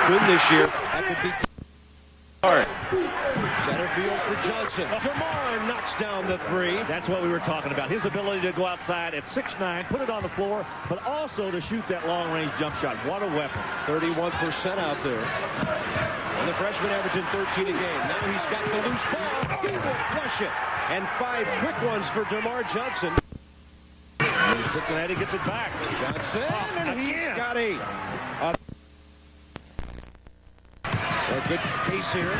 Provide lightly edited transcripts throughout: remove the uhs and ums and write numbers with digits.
freshman this year. That could be hard. Center field for Johnson. Dermarr knocks down the three. That's what we were talking about. His ability to go outside at 6'9", put it on the floor, but also to shoot that long-range jump shot. What a weapon. 31% out there. And the freshman averaging 13 a game. Now he's got the loose ball. He will flush it. And 5 quick ones for Dermarr Johnson. Cincinnati gets it back. Johnson, and he's got 8. A good pace here.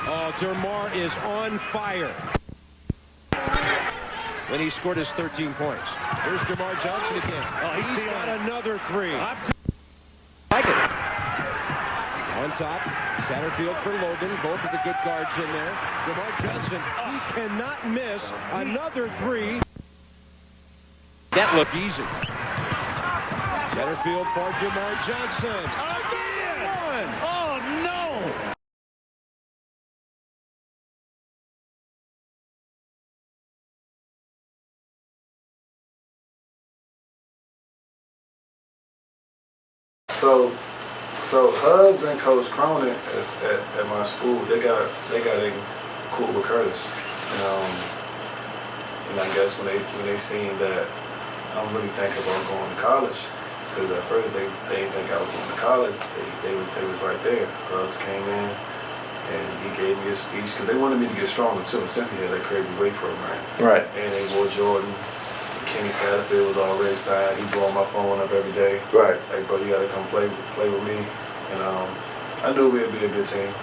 Oh, Dermarr is on fire. When he scored his 13 points. Here's Dermarr Johnson again. Oh, he's got another 3. Like it. On top, Satterfield for Logan. Both of the good guards in there. Dermarr Johnson, he cannot miss another 3. That looked easy. Satterfield for Dermarr Johnson. Again! Oh, no! So Hugs and Coach Cronin at my school, they got a cool with Curtis, and I guess when they seen that I'm really thinking about going to college, because at first they didn't think I was going to college, they was right there. Hugs came in and he gave me a speech because they wanted me to get stronger too, since he had that crazy weight program. Right. And they wore Jordan. Kenny Satterfield was already signed. He blowing my phone up every day. Right. Like, bro, you got to come play with me. And I knew we'd be a good team.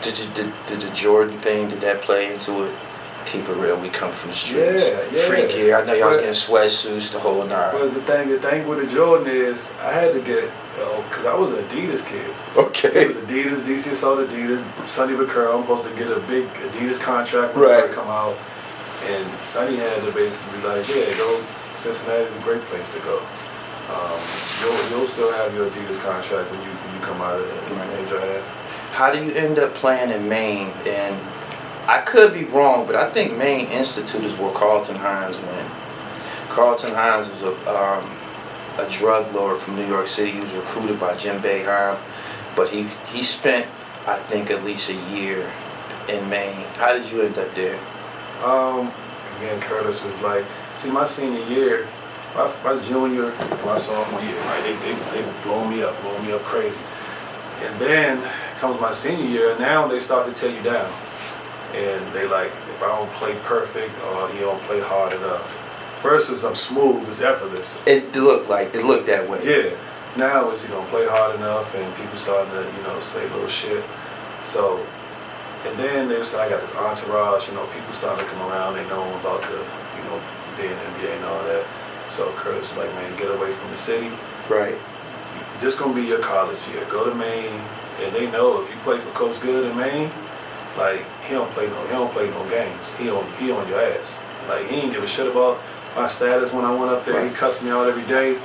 Did the Jordan thing, did that play into it? Keep it real, we come from the streets. Yeah. Free gear. I know y'all was getting sweatsuits the whole night. But the thing with the Jordan is, I had to get, because I was an Adidas kid. Okay. It was Adidas, DCSO Adidas. Sonny Vaccaro, I'm supposed to get a big Adidas contract when I come out. And Sonny had to basically be like, yeah, go. Cincinnati is a great place to go. You'll still have your Adidas contract when you come out of the major ad. How do you end up playing in Maine? And I could be wrong, but I think Maine Institute is where Carlton Hines went. Carlton Hines was a drug lord from New York City. He was recruited by Jim Boeheim, but he spent, I think, at least a year in Maine. How did you end up there? Again, Curtis was like, see, my senior year, my junior and my sophomore year, right? They blow me up crazy. And then comes my senior year, and now they start to tear you down. And they like, if I don't play perfect or he don't play hard enough. First is I'm smooth, it's effortless. It looked that way. Yeah. Now is he gonna play hard enough, and people starting to, say little shit. So. And then they said I got this entourage, people starting to come around, they know about the, being in the NBA and all that. So Curtis was like, man, get away from the city. Right. This gonna be your college year. Go to Maine, and they know if you play for Coach Good in Maine, like he don't play no games. He on your ass. Like he ain't give a shit about my status when I went up there. Right. He cussed me out every day.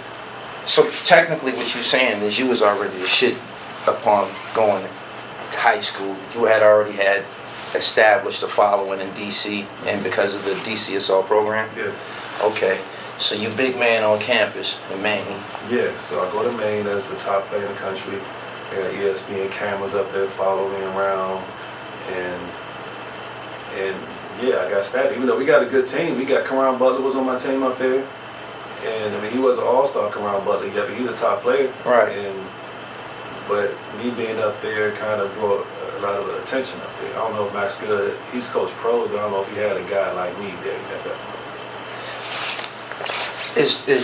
So technically, what you're saying is you was already a shit upon going high school. You had already had established a following in DC, and because of the DCSO program? Yeah. Okay. So you big man on campus in Maine. Yeah, so I go to Maine as the top player in the country. I got ESPN cameras up there following me around, and yeah, I got static. Even though we got a good team, we got Caron Butler was on my team up there, and I mean he was an all-star, Caron Butler. Yeah, but he's a top player. Right. But me being up there kind of brought a lot of attention up there. I don't know if Max Good, he's coached pros, but I don't know if he had a guy like me there at that point.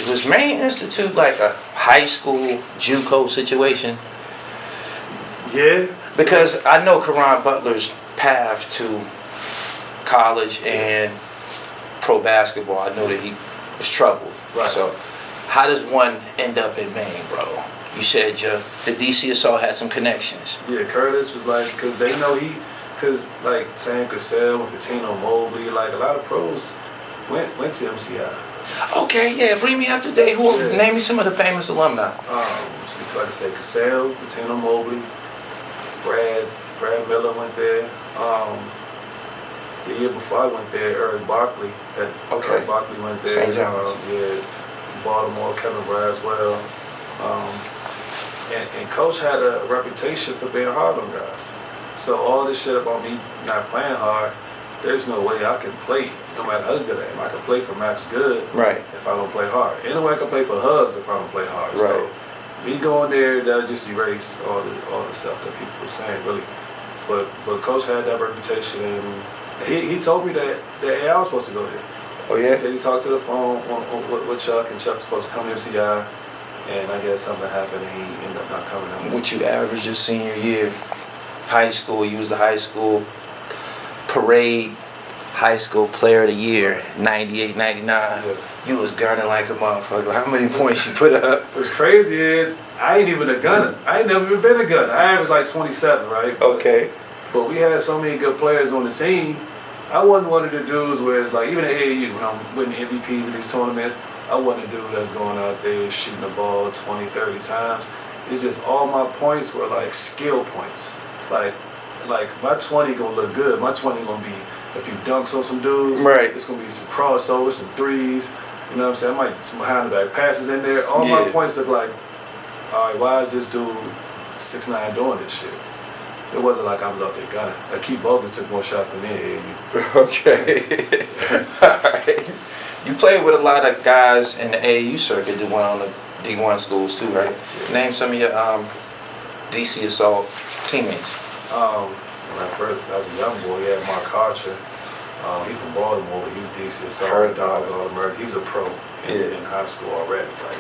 Was Maine Institute like a high school JUCO situation? Yeah. Because I know Caron Butler's path to college and pro basketball, I know that he was troubled. Right. So how does one end up in Maine, bro? You said the DCSO had some connections. Yeah, Curtis was like, because they know because like Sam Cassell, Catino Mobley, like a lot of pros went to MCI. Okay, yeah, bring me up to date. Name me some of the famous alumni. Like I said, Cassell, Catino Mobley, Brad Miller went there. The year before I went there, Eric Barkley. Eric Barkley went there. St. John's. Yeah, Baltimore, Kevin Braswell. And Coach had a reputation for being hard on guys. So all this shit about me not playing hard, there's no way I can play, no matter how good I am. I can play for max good if I don't play hard. Anyway, I can play for hugs if I don't play hard. So me going there, that'll just erase all the stuff that people were saying, really. But Coach had that reputation, and he told me that I was supposed to go there. Oh yeah? He said he talked to the phone with Chuck, and Chuck was supposed to come to MCI, and I guess something happened, and he ended up not coming. What you averaged your senior year, high school, you was the high school parade, high school player of the year, 98, 99. Yeah. You was gunning like a motherfucker. How many points you put up? What's crazy is, I ain't even a gunner. I ain't never even been a gunner. I averaged like 27, right? Okay. But we had so many good players on the team. I wasn't one of the dudes where, like, even at AAU, when I'm winning MVPs in these tournaments, I wasn't a dude that's going out there shooting the ball 20, 30 times. It's just all my points were like skill points. Like my 20 gonna look good. My 20 gonna be a few dunks on some dudes. Right. It's gonna be some crossovers, some threes. You know what I'm saying? I might some behind the back passes in there. All my points look like, all right, why is this dude 6'9" doing this shit? It wasn't like I was out there gunning. Like Keith Bogus took more shots than me at AAU. Okay. Alright. You played with a lot of guys in the AAU circuit that went on the D1 schools too, right? Yeah. Name some of your DC Assault teammates. When I was a young boy, yeah, Mark Archer. He's from Baltimore, but he was DC Assault. He was a pro in high school already. Like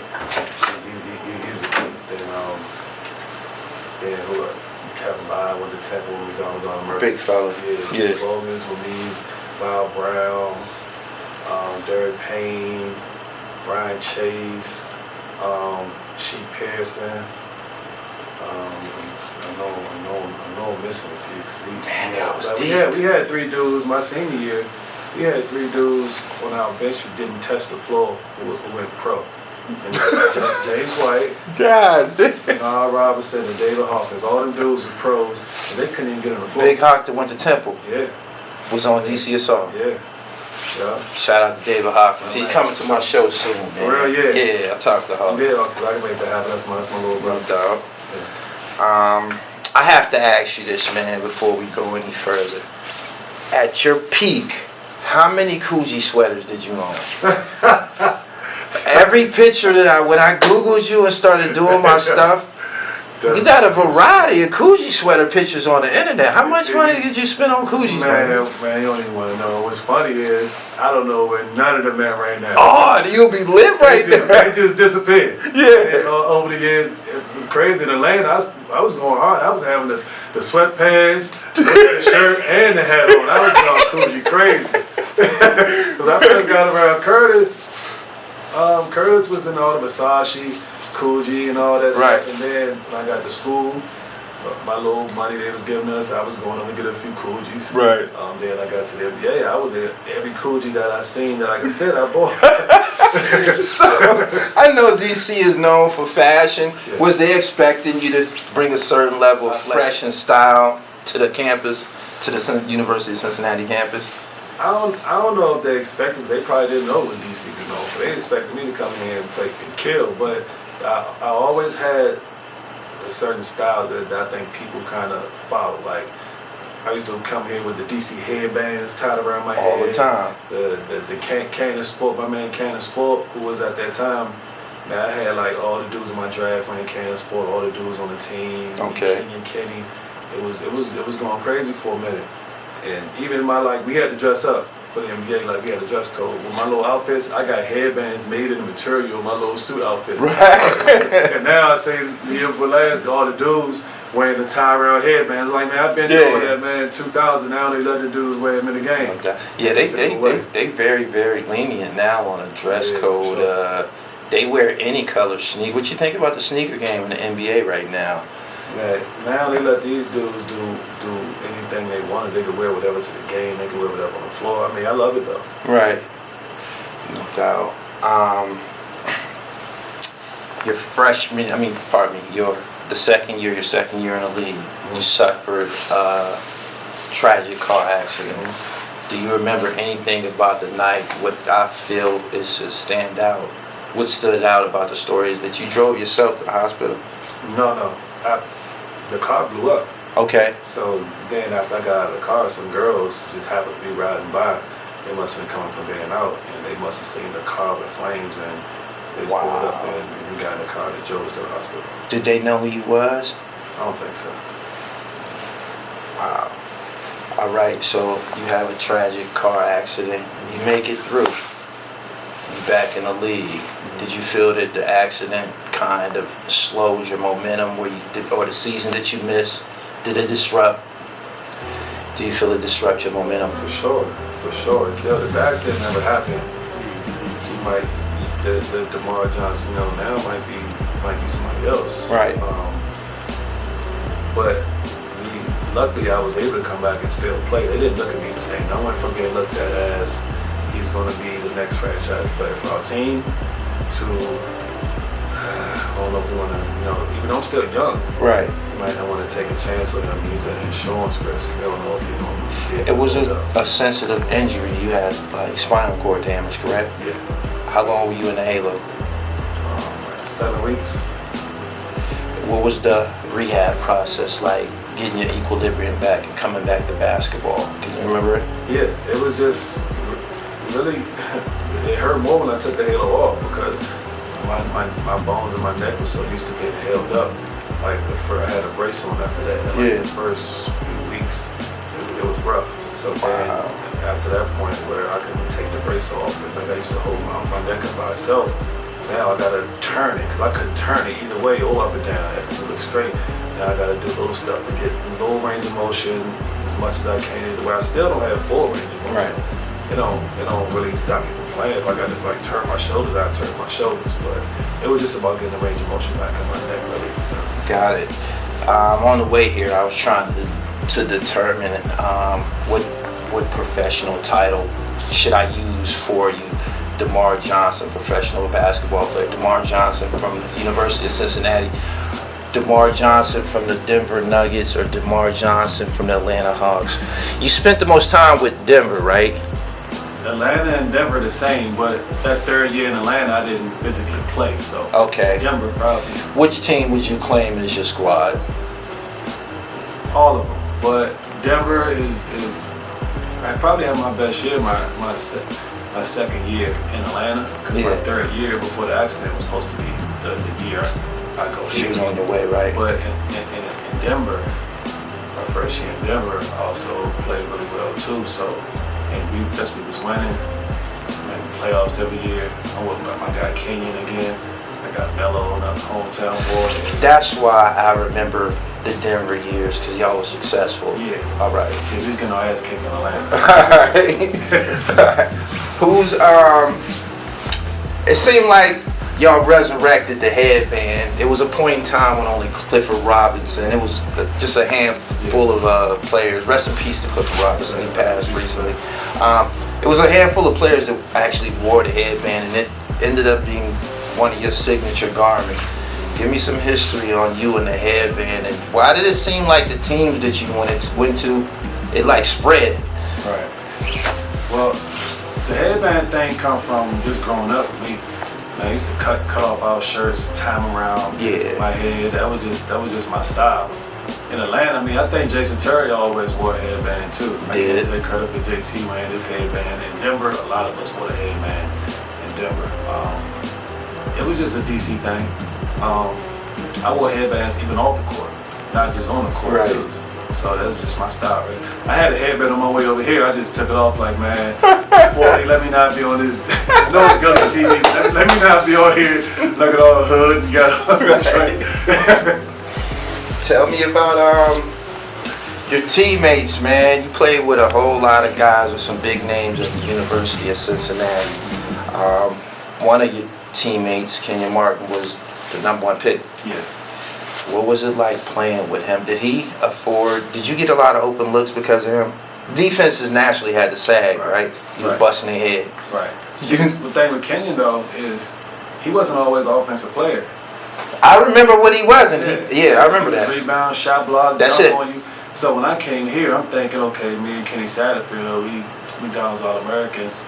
he was a beast. Then who? Kevin Lyon went to Temple when we got was on America. Big fella. Yeah. Bogus with me, Val Brown, Derek Payne, Brian Chase, Sheep Pearson. I know I'm missing a few. Man, that was deep. We had 3 dudes my senior year. We had 3 dudes on our bench who didn't touch the floor who went pro. And James White, and Al Robinson, and David Hawkins. All them dudes were pros, and they couldn't even get on the floor. Big Hawk that went to Temple. Yeah. Was on DC Assault. Yeah. Shout out to David Hawkins. He's coming to my show soon, man. For real, yeah. Yeah, I talked to Hawkins. Yeah, I can make that happen. That's my little brother. Dog. Yeah. I have to ask you this, man, before we go any further. At your peak, how many Coogi sweaters did you own? Every picture that when I Googled you and started doing my stuff, you got a variety of Coogi sweater pictures on the internet. How much money did you spend on Coogis, man? Man, you don't even want to know. What's funny is, I don't know where none of them at right now. Oh, you'll be lit right there. They just disappeared. Yeah. And over the years, it was crazy in Atlanta. I was going hard. I was having the sweatpants, the shirt, and the hat on. I was going Coogi crazy. Because I first got around Curtis. Curtis was in all the Versace, Coogi, and all that stuff. And then when I got to school, my little money they was giving us, I was going to get a few Coogis. Right. Then I got to the NBA. I was at every Coogi that I seen that I could fit, I bought. So, I know DC is known for fashion. Yeah. Was they expecting you to bring a certain level of fashion style to the campus, to the University of Cincinnati campus? I don't know if they expected, because they probably didn't know what DC could know. But they expected me to come in here and play and kill. But I always had a certain style that I think people kind of follow. Like, I used to come here with the DC headbands tied around my head. All the time. The Canyon Sport, my man Canyon Sport, who was at that time, man, I had like all the dudes in my draft playing Canyon Sport, all the dudes on the team. Okay. Kenny. It was going crazy for a minute. And even in my, we had to dress up for the NBA, we had a dress code. With my little outfits, I got headbands made in the material, my little suit outfits. Right. And now I say, year for last, all the dudes wearing the tie-around headbands. Like, man, I've been doing that, man, in 2000. Now they let the dudes wear them in the game. Okay. Yeah, they very, very lenient now on a dress code. Sure. They wear any color sneaker. What you think about the sneaker game in the NBA right now? Yeah, now they let these dudes do anything they want. They can wear whatever to the game. They can wear whatever on the floor. I mean, I love it though. Right. No doubt. Your second year in the league, you suffered a tragic car accident. Do you remember anything about the night? What I feel is to stand out. What stood out about the story is that you drove yourself to the hospital. No. The car blew up. Okay. So then after I got out of the car, some girls just happened to be riding by. They must have been coming from being out, and they must have seen the car with flames, and they pulled up and we got in the car and they drove us to the hospital. Did they know who you was? I don't think so. Wow. All right, so you have a tragic car accident. You make it through. You're back in the league. Did you feel that the accident kind of slowed your momentum, or the season that you missed? Did it disrupt? Do you feel it disrupt your momentum? For sure. It killed it. The accident never happened. He might, the Dermarr Johnson, now might be somebody else. Right. But luckily I was able to come back and still play. They didn't look at me the same. I went from being looked at as he's going to be the next franchise player for our team to, I don't know if we want to, even though I'm still young. Right. You might not want to take a chance on him. He's an insurance risk. You don't know if you're going to be able It was to a sensitive injury. You had spinal cord damage, correct? Yeah. How long were you in the halo? Like 7 weeks. What was the rehab process like, getting your equilibrium back and coming back to basketball? Can you remember it? Yeah, it was just really, it hurt more when I took the halo off because my bones in my neck was so used to being held up. Like I had a brace on after that. Like the first few weeks, it was rough. So then after that point where I couldn't take the brace off, and like I used to hold my neck up by itself, now I gotta turn it, because I couldn't turn it either way or up and down. I had to look straight. Now I gotta do little stuff to get low range of motion as much as I can either way. I still don't have full range of motion. Right. It don't really stop me from playing. If I got to turn my shoulders, I turn my shoulders. But it was just about getting the range of motion back in my neck, really. Got it. On the way here, I was trying to determine what professional title should I use for you. Dermarr Johnson, professional basketball player. Dermarr Johnson from the University of Cincinnati. Dermarr Johnson from the Denver Nuggets, or Dermarr Johnson from the Atlanta Hawks. You spent the most time with Denver, right? Atlanta and Denver the same, but that third year in Atlanta, I didn't physically play. So okay. Denver probably. Which team would you claim as your squad? All of them, but Denver is. I probably had my best year, my second year in Atlanta, because my third year before the accident was supposed to be the year I go. She was on the way, right? But in Denver, my first year in Denver, I also played really well too. So, and we was winning. Making playoffs every year. I'm with my guy Kenyon again. I got Melo, another hometown boy. That's why I remember the Denver years, because y'all was successful. Yeah. All right. Yeah, we was getting our ass kicked in Atlanta. All right. Who's it seemed like y'all resurrected the headband. It was a point in time when only Clifford Robinson, it was just a handful of players. Rest in peace to Clifford Robinson, he passed recently. It was a handful of players that actually wore the headband, and it ended up being one of your signature garments. Give me some history on you and the headband, and why did it seem like the teams that you went to, it like spread? Right. Well, the headband thing come from just growing up with me. Man, I used to cut off our shirts, tie them around my head. That was just my style. In Atlanta, I think Jason Terry always wore a headband too. I can't take credit for JT wearing his headband. In Denver, a lot of us wore a headband in Denver. It was just a DC thing. I wore headbands even off the court, not just on the court too. So that was just my style, right? I had a headband on my way over here. I just took it off like, man, let me not be on this. I know it's Gully TV. Let me not be on here looking all hood and got all this right. Tell me about your teammates, man. You played with a whole lot of guys with some big names at the University of Cincinnati. One of your teammates, Kenyon Martin, was the #1 pick. Yeah. What was it like playing with him? Did you get a lot of open looks because of him? Defenses naturally had to sag, right? You was busting their head. Right. The thing with Kenyon, though, is he wasn't always an offensive player. I remember what he wasn't. I remember that. Rebound, shot block, that's dunk it. on you. So when I came here, I'm thinking, okay, me and Kenny Satterfield, we Downs All-Americans,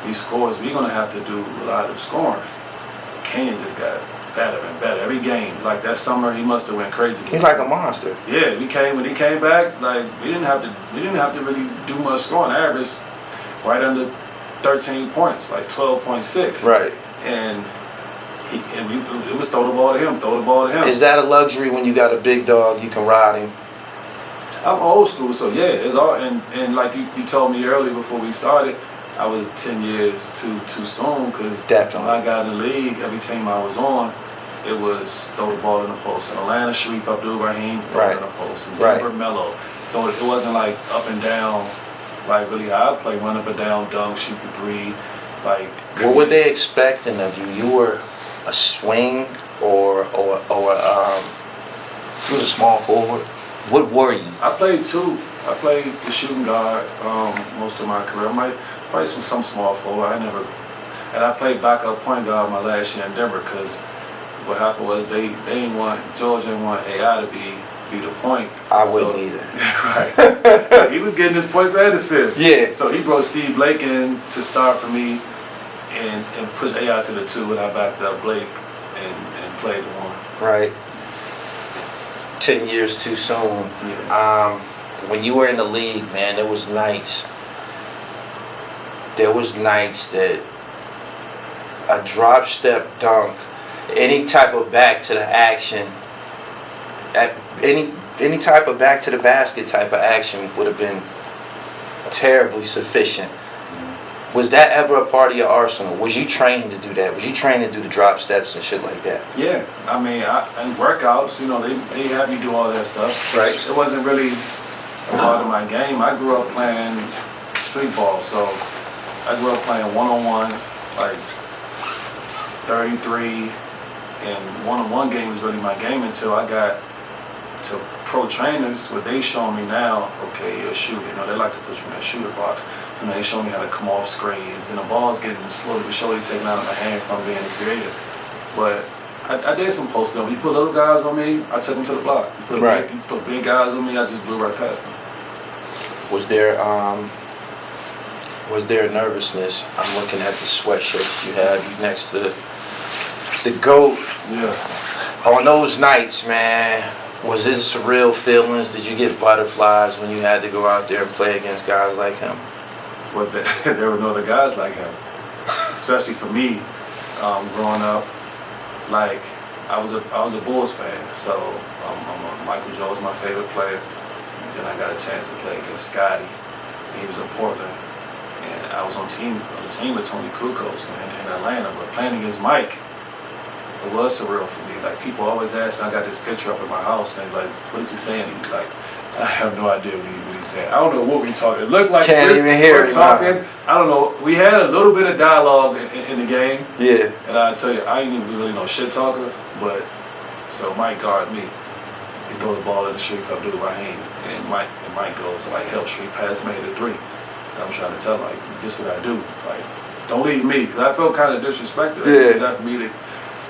we scores. We're going to have to do a lot of scoring. Kenyon just got better and better every game. Like that summer, he must have went crazy. He's like a monster. Yeah, when he came back, like we didn't have to really do much scoring. Average right under 13 points, like 12.6. Right. And it was throw the ball to him. Is that a luxury when you got a big dog, you can ride him? I'm old school, so yeah, it's all, and like you told me earlier before we started, I was 10 years too soon, because when I got in the league, every team I was on, it was throw the ball in the post. In Atlanta, Sharif Abdul-Rahim, throw it in the post. And Denver, Melo, throw it. It wasn't like up and down, like really high. I play run up and down, dunk, shoot the three, like. What were they expecting of you? You were a swing or you was a small forward. What were you? I played two. I played the shooting guard most of my career. I probably some small forward. And I played backup point guard my last year in Denver, because what happened was George didn't want AI to be the point. I wouldn't either. Right. He was getting his points and assists. Yeah. So he brought Steve Blake in to start for me and push AI to the 2, and I backed up Blake and played the 1. Right. 10 years too soon. Yeah. When you were in the league, man, there was nights that a drop step dunk, any type of back to the action, any type of back to the basket type of action would have been terribly sufficient. Was that ever a part of your arsenal? Was you trained to do that? Was you trained to do the drop steps and shit like that? Yeah, I mean, in workouts, they had me do all that stuff. Right. It wasn't really a part of my game. I grew up playing street ball, so I grew up playing one-on-one, like 33, and one-on-one game was really my game until I got to pro trainers, where they show me now, okay, you're a shooter. They like to put you in a shooter box. They show me how to come off screens, and the ball's getting slowly but surely taken out of my hand from being creative. But I did some post up. You put little guys on me, I took them to the block. You put big guys on me, I just blew right past them. Was there nervousness? I'm looking at the sweatshirt you have next to the GOAT. Yeah. On those nights, man, was this surreal feelings? Did you get butterflies when you had to go out there and play against guys like him? But there were no other guys like him, especially for me, growing up. Like I was a Bulls fan, so Michael Jordan was my favorite player. Then I got a chance to play against Scotty. He was in Portland, and I was on the team with Tony Kukoc in Atlanta. But playing against Mike, it was surreal for me. Like people always ask me, I got this picture up in my house, and like, what is he saying? He's like, I have no idea what he's saying. I don't know what we talking. It looked like we're talking. I don't know. We had a little bit of dialogue in the game. Yeah. And I tell you, I ain't even really no shit talker. But so Mike guarded me. He throw the ball in the street, I'll do it right hand. And Mike goes like, help street pass, made it 3. And I'm trying to tell him, like, this is what I do. Like, don't leave me, because I felt kind of disrespected. Yeah. Not for me to.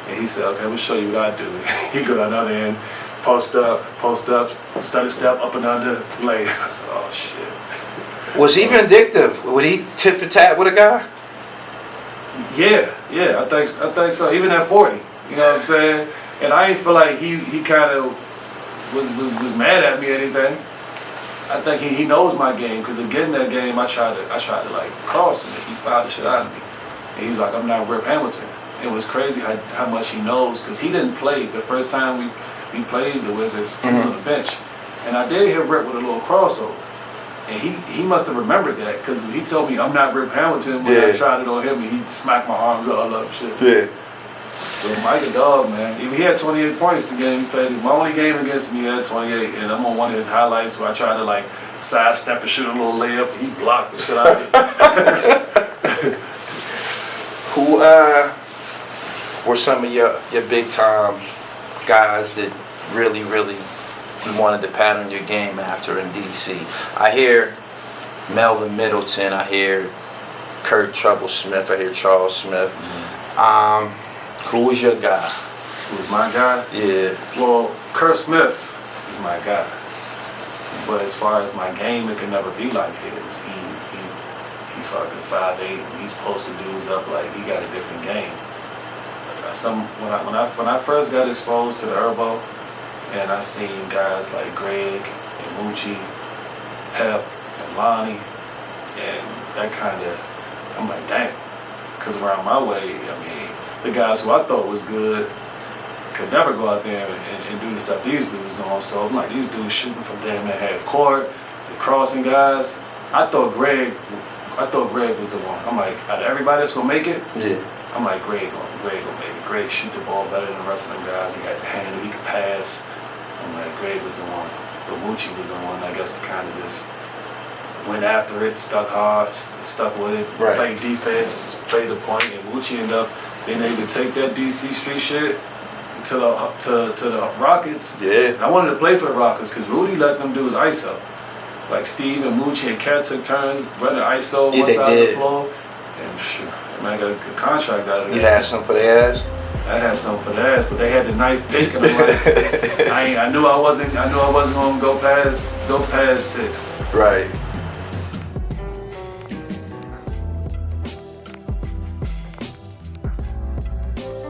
And he said, okay, we'll show you what I do. He goes on the other end. Post up, study step, up and under, lay. I said, oh shit. Was he vindictive? Would he tit for tat with a guy? Yeah, I think so. Even at 40, you know what I'm saying? And I ain't feel like he kind of was mad at me or anything. I think he knows my game, because to get in that game, I tried to like cross him, and he fouled the shit out of me. And he was like, I'm not Rip Hamilton. It was crazy how much he knows, because he didn't play the first time we played the Wizards on the bench. And I did hit Rip with a little crossover. And he must have remembered that, because he told me I'm not Rip Hamilton when I tried it on him, and he smacked my arms all up and shit. Yeah. So Mike a dog, man. He had 28 points the game he played. My only game against him, he had 28. And I'm on one of his highlights where I tried to like sidestep and shoot a little layup. He blocked the shit out of it. Who were some of your big time guys that really you wanted to pattern your game after in DC? I hear Melvin Middleton, I hear Kurt Troublesmith, I hear Charles Smith. Who was your guy? Who was my guy? Yeah. Well, Kurt Smith is my guy. But as far as my game, it could never be like his. He fucking 5'8". He's posting dudes up like he got a different game. when I first got exposed to the Herbo, and I seen guys like Greg and Moochie, Pep and Lonnie, and that kind of, I'm like, damn. Because around my way, I mean, the guys who I thought was good could never go out there and do the stuff these dudes doing. So I'm like, these dudes shooting from damn near half court, the crossing guys. I thought Greg was the one. I'm like, out of everybody that's gonna make it, Yeah. I'm like, Greg gonna make it. Greg shoot the ball better than the rest of them guys. He had the handle, he could pass. I'm like, Greg was the one. But Moochie was the one, I guess, to kind of just went after it, stuck hard, stuck with it, Right. played defense, played the point, and Moochie ended up being able to take that DC Street shit to the Rockets. Yeah. I wanted to play for the Rockets because Rudy let them do his ISO. Like Steve and Moochie and Cat took turns running ISO on one side of the floor. And shoot, man, I got a good contract out of that. You had something for the ass? I had something for the ass, but they had the knife pick, and I'm like, I knew I wasn't gonna go past 6. Right.